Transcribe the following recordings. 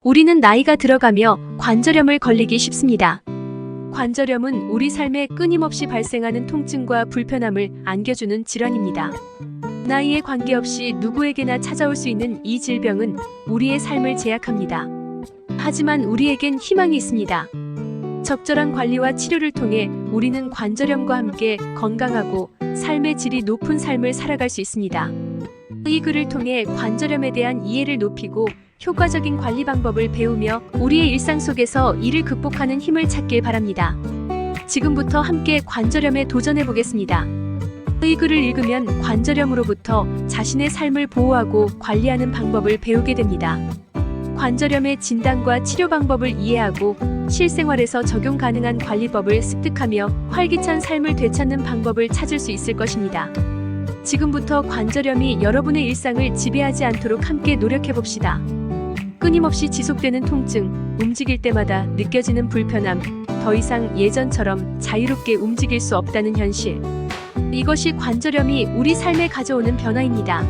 우리는 나이가 들어가며 관절염을 걸리기 쉽습니다. 관절염은 우리 삶에 끊임없이 발생하는 통증과 불편함을 안겨주는 질환입니다. 나이에 관계없이 누구에게나 찾아올 수 있는 이 질병은 우리의 삶을 제약합니다. 하지만 우리에겐 희망이 있습니다. 적절한 관리와 치료를 통해 우리는 관절염과 함께 건강하고 삶의 질이 높은 삶을 살아갈 수 있습니다. 이 글을 통해 관절염에 대한 이해를 높이고 효과적인 관리 방법을 배우며 우리의 일상 속에서 이를 극복하는 힘을 찾길 바랍니다. 지금부터 함께 관절염에 도전해 보겠습니다. 이 글을 읽으면 관절염으로부터 자신의 삶을 보호하고 관리하는 방법을 배우게 됩니다. 관절염의 진단과 치료 방법을 이해하고 실생활에서 적용 가능한 관리법을 습득하며 활기찬 삶을 되찾는 방법을 찾을 수 있을 것입니다. 지금부터 관절염이 여러분의 일상을 지배하지 않도록 함께 노력해 봅시다. 끊임없이 지속되는 통증, 움직일 때마다 느껴지는 불편함, 더 이상 예전처럼 자유롭게 움직일 수 없다는 현실. 이것이 관절염이 우리 삶에 가져오는 변화입니다.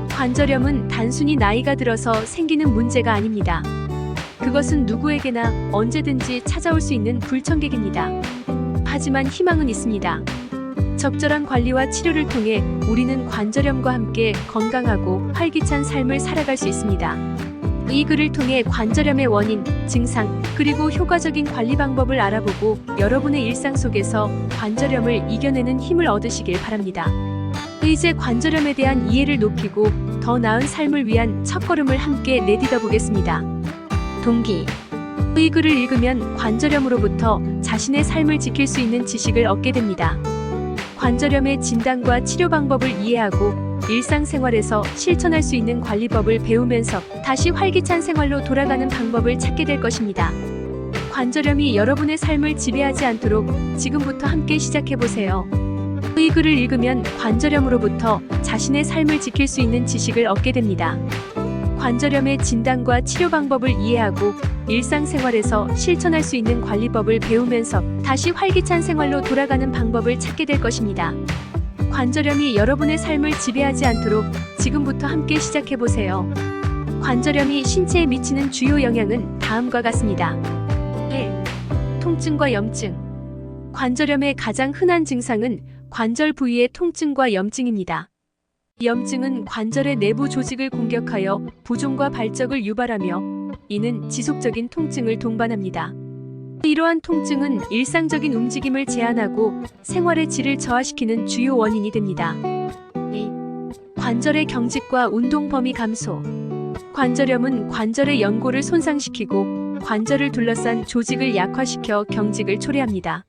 관절염은 단순히 나이가 들어서 생기는 문제가 아닙니다. 그것은 누구에게나 언제든지 찾아올 수 있는 불청객입니다. 하지만 희망은 있습니다. 적절한 관리와 치료를 통해 우리는 관절염과 함께 건강하고 활기찬 삶을 살아갈 수 있습니다. 이 글을 통해 관절염의 원인, 증상, 그리고 효과적인 관리 방법을 알아보고 여러분의 일상 속에서 관절염을 이겨내는 힘을 얻으시길 바랍니다. 이제 관절염에 대한 이해를 높이고 더 나은 삶을 위한 첫걸음을 함께 내딛어 보겠습니다. 동기. 이 글을 읽으면 관절염으로부터 자신의 삶을 지킬 수 있는 지식을 얻게 됩니다. 관절염의 진단과 치료 방법을 이해하고 일상생활에서 실천할 수 있는 관리법을 배우면서 다시 활기찬 생활로 돌아가는 방법을 찾게 될 것입니다. 관절염이 여러분의 삶을 지배하지 않도록 지금부터 함께 시작해보세요. 이 글을 읽으면 관절염으로부터 자신의 삶을 지킬 수 있는 지식을 얻게 됩니다. 관절염의 진단과 치료 방법을 이해하고 일상생활에서 실천할 수 있는 관리법을 배우면서 다시 활기찬 생활로 돌아가는 방법을 찾게 될 것입니다. 관절염이 여러분의 삶을 지배하지 않도록 지금부터 함께 시작해보세요. 관절염이 신체에 미치는 주요 영향은 다음과 같습니다. 1. 통증과 염증. 관절염의 가장 흔한 증상은 관절 부위의 통증과 염증입니다. 염증은 관절의 내부 조직을 공격하여 부종과 발적을 유발하며 이는 지속적인 통증을 동반합니다. 이러한 통증은 일상적인 움직임을 제한하고 생활의 질을 저하시키는 주요 원인이 됩니다. 2. 관절의 경직과 운동 범위 감소. 관절염은 관절의 연골을 손상시키고 관절을 둘러싼 조직을 약화시켜 경직을 초래합니다.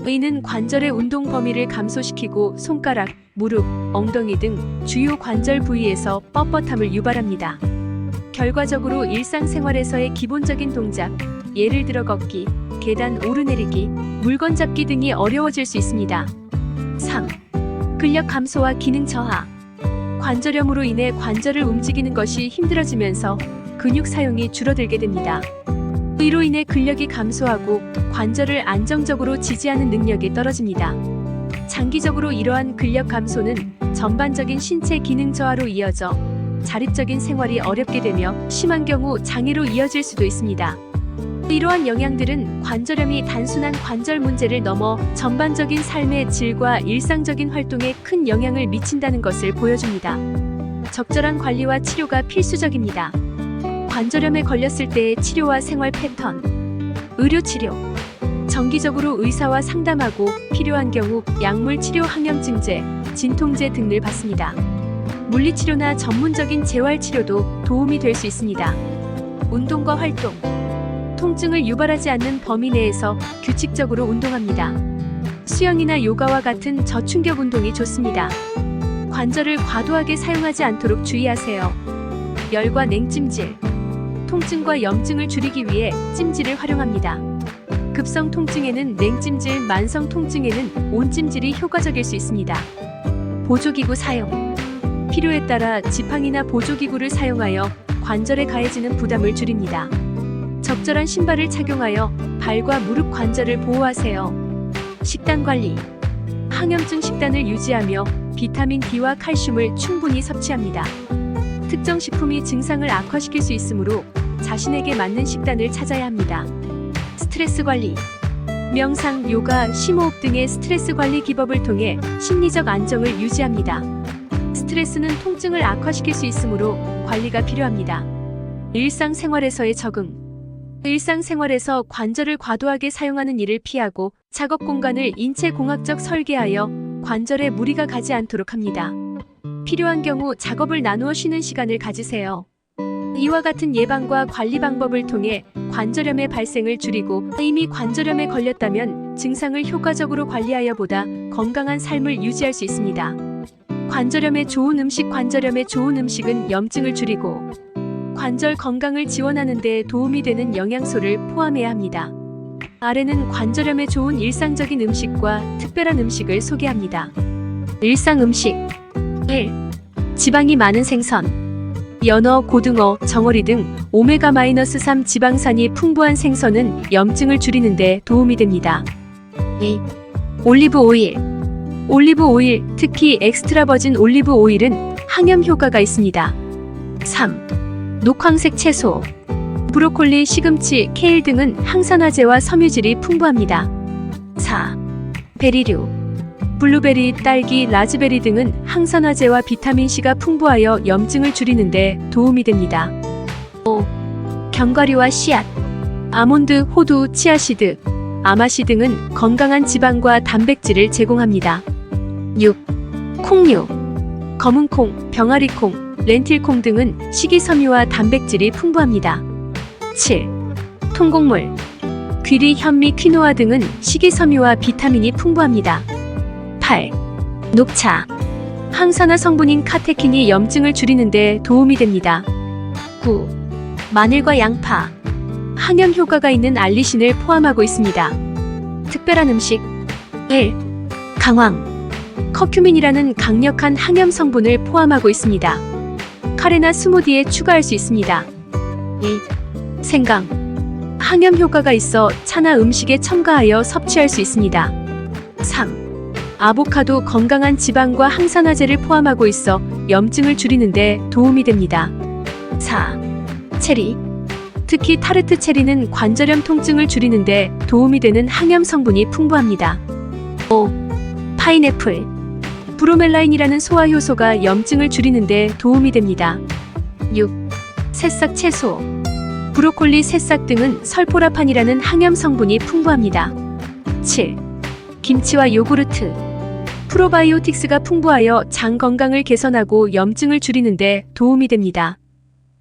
이는 관절의 운동 범위를 감소시키고 손가락, 무릎, 엉덩이 등 주요 관절 부위에서 뻣뻣함을 유발합니다. 결과적으로 일상생활에서의 기본적인 동작, 예를 들어 걷기, 계단 오르내리기, 물건 잡기 등이 어려워질 수 있습니다. 3. 근력 감소와 기능 저하. 관절염으로 인해 관절을 움직이는 것이 힘들어지면서 근육 사용이 줄어들게 됩니다. 이로 인해 근력이 감소하고 관절을 안정적으로 지지하는 능력이 떨어집니다. 장기적으로 이러한 근력 감소는 전반적인 신체 기능 저하로 이어져 자립적인 생활이 어렵게 되며 심한 경우 장애로 이어질 수도 있습니다. 이러한 영향들은 관절염이 단순한 관절 문제를 넘어 전반적인 삶의 질과 일상적인 활동에 큰 영향을 미친다는 것을 보여줍니다. 적절한 관리와 치료가 필수적입니다. 관절염에 걸렸을 때의 치료와 생활 패턴. 의료치료. 정기적으로 의사와 상담하고 필요한 경우 약물치료, 항염증제, 진통제 등을 받습니다. 물리치료나 전문적인 재활치료도 도움이 될 수 있습니다. 운동과 활동. 통증을 유발하지 않는 범위 내에서 규칙적으로 운동합니다. 수영이나 요가와 같은 저충격 운동이 좋습니다. 관절을 과도하게 사용하지 않도록 주의하세요. 열과 냉찜질. 통증과 염증을 줄이기 위해 찜질을 활용합니다. 급성 통증에는 냉찜질, 만성 통증에는 온찜질이 효과적일 수 있습니다. 보조기구 사용. 필요에 따라 지팡이나 보조기구를 사용하여 관절에 가해지는 부담을 줄입니다. 적절한 신발을 착용하여 발과 무릎 관절을 보호하세요. 식단 관리. 항염증 식단을 유지하며 비타민 D와 칼슘을 충분히 섭취합니다. 특정 식품이 증상을 악화시킬 수 있으므로 자신에게 맞는 식단을 찾아야 합니다. 스트레스 관리. 명상, 요가, 심호흡 등의 스트레스 관리 기법을 통해 심리적 안정을 유지합니다. 스트레스는 통증을 악화시킬 수 있으므로 관리가 필요합니다. 일상생활에서의 적응. 일상생활에서 관절을 과도하게 사용하는 일을 피하고 작업 공간을 인체공학적 설계하여 관절에 무리가 가지 않도록 합니다. 필요한 경우 작업을 나누어 쉬는 시간을 가지세요. 이와 같은 예방과 관리 방법을 통해 관절염의 발생을 줄이고 이미 관절염에 걸렸다면 증상을 효과적으로 관리하여 보다 건강한 삶을 유지할 수 있습니다. 관절염에 좋은 음식. 관절염에 좋은 음식은 염증을 줄이고 관절 건강을 지원하는 데 도움이 되는 영양소를 포함해야 합니다. 아래는 관절염에 좋은 일상적인 음식과 특별한 음식을 소개합니다. 일상 음식. 1. 지방이 많은 생선. 연어, 고등어, 정어리 등 오메가-3 지방산이 풍부한 생선은 염증을 줄이는 데 도움이 됩니다. 2. 올리브 오일. 올리브 오일, 특히 엑스트라 버진 올리브 오일은 항염 효과가 있습니다. 3. 녹황색 채소. 브로콜리, 시금치, 케일 등은 항산화제와 섬유질이 풍부합니다. 4. 베리류. 블루베리, 딸기, 라즈베리 등은 항산화제와 비타민C가 풍부하여 염증을 줄이는 데 도움이 됩니다. 5. 견과류와 씨앗. 아몬드, 호두, 치아씨드, 아마씨 등은 건강한 지방과 단백질을 제공합니다. 6. 콩류. 검은콩, 병아리콩, 렌틸콩 등은 식이섬유와 단백질이 풍부합니다. 7. 통곡물. 귀리, 현미, 퀴노아 등은 식이섬유와 비타민이 풍부합니다. 8. 녹차. 항산화 성분인 카테킨이 염증을 줄이는 데 도움이 됩니다. 9. 마늘과 양파. 항염 효과가 있는 알리신을 포함하고 있습니다. 특별한 음식. 1. 강황. 커큐민이라는 강력한 항염 성분을 포함하고 있습니다. 카레나 스무디에 추가할 수 있습니다. 2. 생강. 항염 효과가 있어 차나 음식에 첨가하여 섭취할 수 있습니다. 3. 아보카도. 건강한 지방과 항산화제를 포함하고 있어 염증을 줄이는 데 도움이 됩니다. 4. 체리. 특히 타르트 체리는 관절염 통증을 줄이는 데 도움이 되는 항염 성분이 풍부합니다. 5. 파인애플. 브로멜라인이라는 소화 효소가 염증을 줄이는 데 도움이 됩니다. 6. 새싹 채소. 브로콜리, 새싹 등은 설포라판이라는 항염 성분이 풍부합니다. 7. 김치와 요구르트. 프로바이오틱스가 풍부하여 장 건강을 개선하고 염증을 줄이는 데 도움이 됩니다.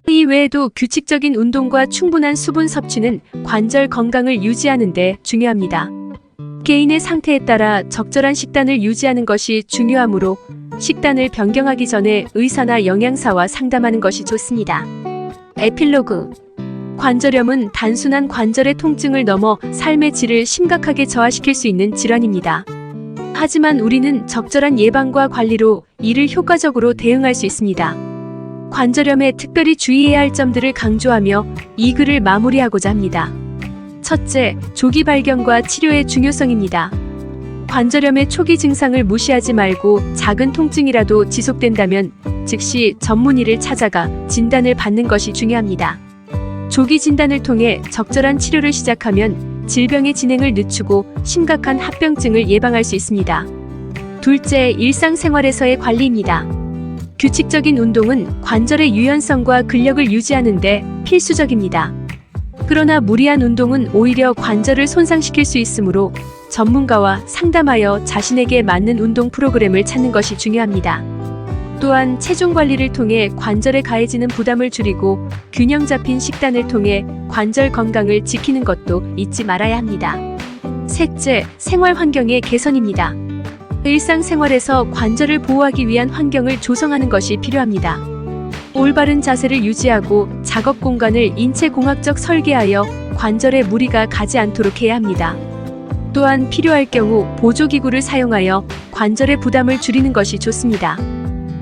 이 외에도 규칙적인 운동과 충분한 수분 섭취는 관절 건강을 유지하는 데 중요합니다. 개인의 상태에 따라 적절한 식단을 유지하는 것이 중요하므로 식단을 변경하기 전에 의사나 영양사와 상담하는 것이 좋습니다. 에필로그. 관절염은 단순한 관절의 통증을 넘어 삶의 질을 심각하게 저하시킬 수 있는 질환입니다. 하지만 우리는 적절한 예방과 관리로 이를 효과적으로 대응할 수 있습니다. 관절염에 특별히 주의해야 할 점들을 강조하며 이 글을 마무리하고자 합니다. 첫째, 조기 발견과 치료의 중요성입니다. 관절염의 초기 증상을 무시하지 말고 작은 통증이라도 지속된다면 즉시 전문의를 찾아가 진단을 받는 것이 중요합니다. 조기 진단을 통해 적절한 치료를 시작하면 질병의 진행을 늦추고 심각한 합병증을 예방할 수 있습니다. 둘째, 일상생활에서의 관리입니다. 규칙적인 운동은 관절의 유연성과 근력을 유지하는 데 필수적입니다. 그러나 무리한 운동은 오히려 관절을 손상시킬 수 있으므로 전문가와 상담하여 자신에게 맞는 운동 프로그램을 찾는 것이 중요합니다. 또한 체중 관리를 통해 관절에 가해지는 부담을 줄이고 균형 잡힌 식단을 통해 관절 건강을 지키는 것도 잊지 말아야 합니다. 셋째, 생활 환경의 개선입니다. 일상생활에서 관절을 보호하기 위한 환경을 조성하는 것이 필요합니다. 올바른 자세를 유지하고 작업 공간을 인체공학적 설계하여 관절에 무리가 가지 않도록 해야 합니다. 또한 필요할 경우 보조기구를 사용하여 관절의 부담을 줄이는 것이 좋습니다.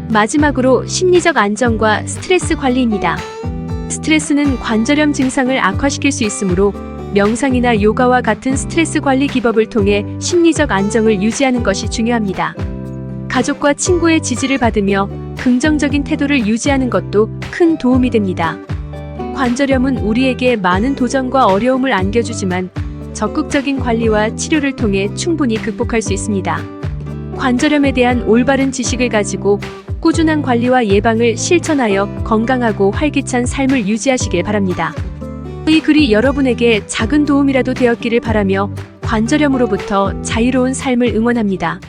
마지막으로 심리적 안정과 스트레스 관리입니다. 스트레스는 관절염 증상을 악화시킬 수 있으므로 명상이나 요가와 같은 스트레스 관리 기법을 통해 심리적 안정을 유지하는 것이 중요합니다. 가족과 친구의 지지를 받으며 긍정적인 태도를 유지하는 것도 큰 도움이 됩니다. 관절염은 우리에게 많은 도전과 어려움을 안겨주지만 적극적인 관리와 치료를 통해 충분히 극복할 수 있습니다. 관절염에 대한 올바른 지식을 가지고 꾸준한 관리와 예방을 실천하여 건강하고 활기찬 삶을 유지하시길 바랍니다. 이 글이 여러분에게 작은 도움이라도 되었기를 바라며 관절염으로부터 자유로운 삶을 응원합니다.